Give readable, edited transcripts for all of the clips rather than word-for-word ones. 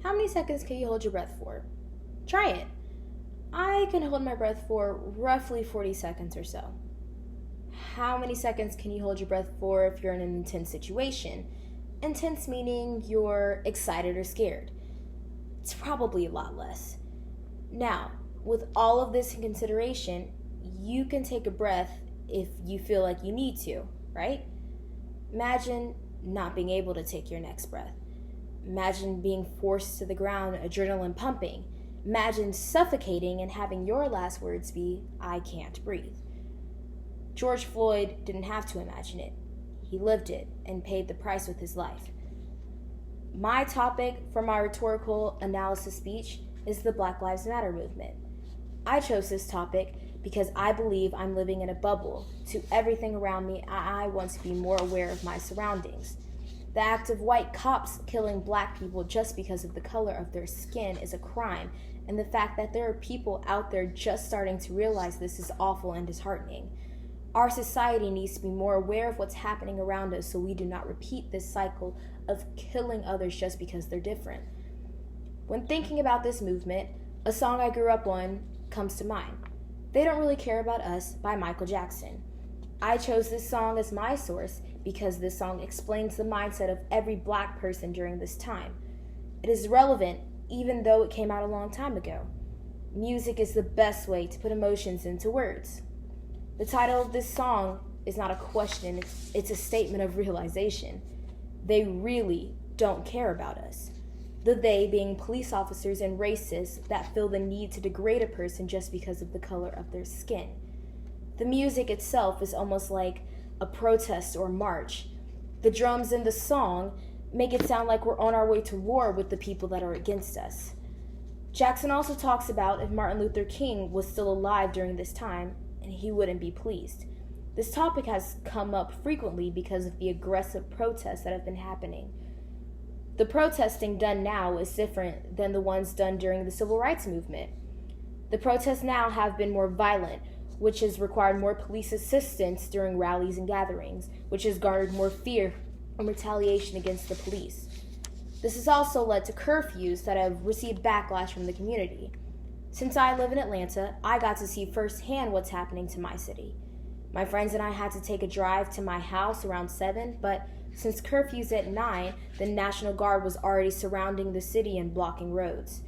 How many seconds can you hold your breath for? Try it. I can hold my breath for roughly 40 seconds or so. How many seconds can you hold your breath for if you're in an intense situation? Intense meaning you're excited or scared. It's probably a lot less. Now, with all of this in consideration, you can take a breath if you feel like you need to, right? Imagine not being able to take your next breath. Imagine being forced to the ground, adrenaline pumping. Imagine suffocating and having your last words be, "I can't breathe." George Floyd didn't have to imagine it. He lived it and paid the price with his life. My topic for my rhetorical analysis speech is the Black Lives Matter movement. I chose this topic because I believe I'm living in a bubble. To everything around me, I want to be more aware of my surroundings. The act of white cops killing black people just because of the color of their skin is a crime, and the fact that there are people out there just starting to realize this is awful and disheartening. Our society needs to be more aware of what's happening around us so we do not repeat this cycle of killing others just because they're different. When thinking about this movement, a song I grew up on comes to mind. "They Don't Really Care About Us" by Michael Jackson. I chose this song as my source because this song explains the mindset of every black person during this time. It is relevant even though it came out a long time ago. Music is the best way to put emotions into words. The title of this song is not a question, it's a statement of realization. They really don't care about us. The they being police officers and racists that feel the need to degrade a person just because of the color of their skin. The music itself is almost like a protest or march. The drums in the song make it sound like we're on our way to war with the people that are against us. Jackson also talks about if Martin Luther King was still alive during this time, and he wouldn't be pleased. This topic has come up frequently because of the aggressive protests that have been happening. The protesting done now is different than the ones done during the Civil Rights Movement. The protests now have been more violent, which has required more police assistance during rallies and gatherings, which has garnered more fear and retaliation against the police. This has also led to curfews that have received backlash from the community. Since I live in Atlanta, I got to see firsthand what's happening to my city. My friends and I had to take a drive to my house around 7, but since curfew's at 9, the National Guard was already surrounding the city and blocking roads.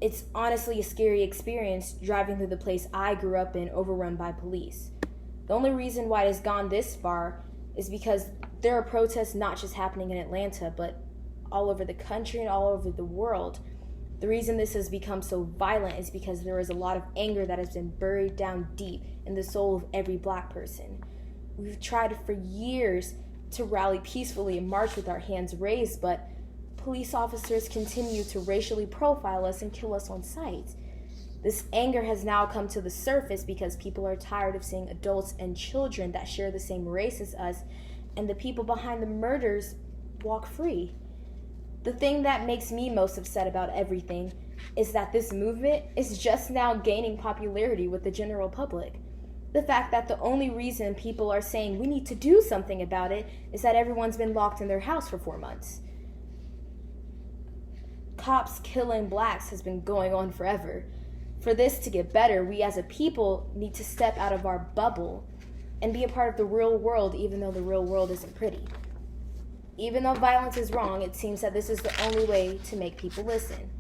It's honestly a scary experience driving through the place I grew up in overrun by police. The only reason why it has gone this far is because there are protests not just happening in Atlanta, but all over the country and all over the world. The reason this has become so violent is because there is a lot of anger that has been buried down deep in the soul of every black person. We've tried for years to rally peacefully and march with our hands raised, but police officers continue to racially profile us and kill us on sight. This anger has now come to the surface because people are tired of seeing adults and children that share the same race as us, and the people behind the murders walk free. The thing that makes me most upset about everything is that this movement is just now gaining popularity with the general public. The fact that the only reason people are saying we need to do something about it is that everyone's been locked in their house for 4 months. Cops killing blacks has been going on forever. For this to get better, we as a people need to step out of our bubble and be a part of the real world, even though the real world isn't pretty. Even though violence is wrong, it seems that this is the only way to make people listen.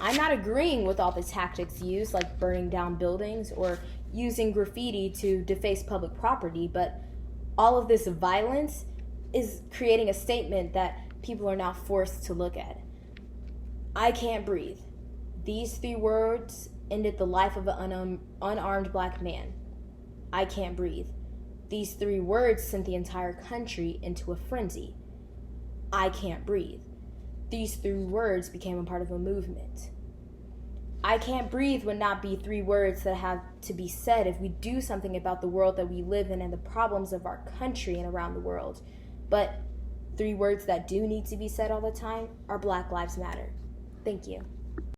I'm not agreeing with all the tactics used, like burning down buildings or using graffiti to deface public property, but all of this violence is creating a statement that people are now forced to look at. I can't breathe. These 3 words ended the life of an unarmed black man. I can't breathe. These 3 words sent the entire country into a frenzy. I can't breathe. These 3 words became a part of a movement. I can't breathe would not be 3 words that have to be said if we do something about the world that we live in and the problems of our country and around the world. But 3 words that do need to be said all the time are Black Lives Matter. Thank you.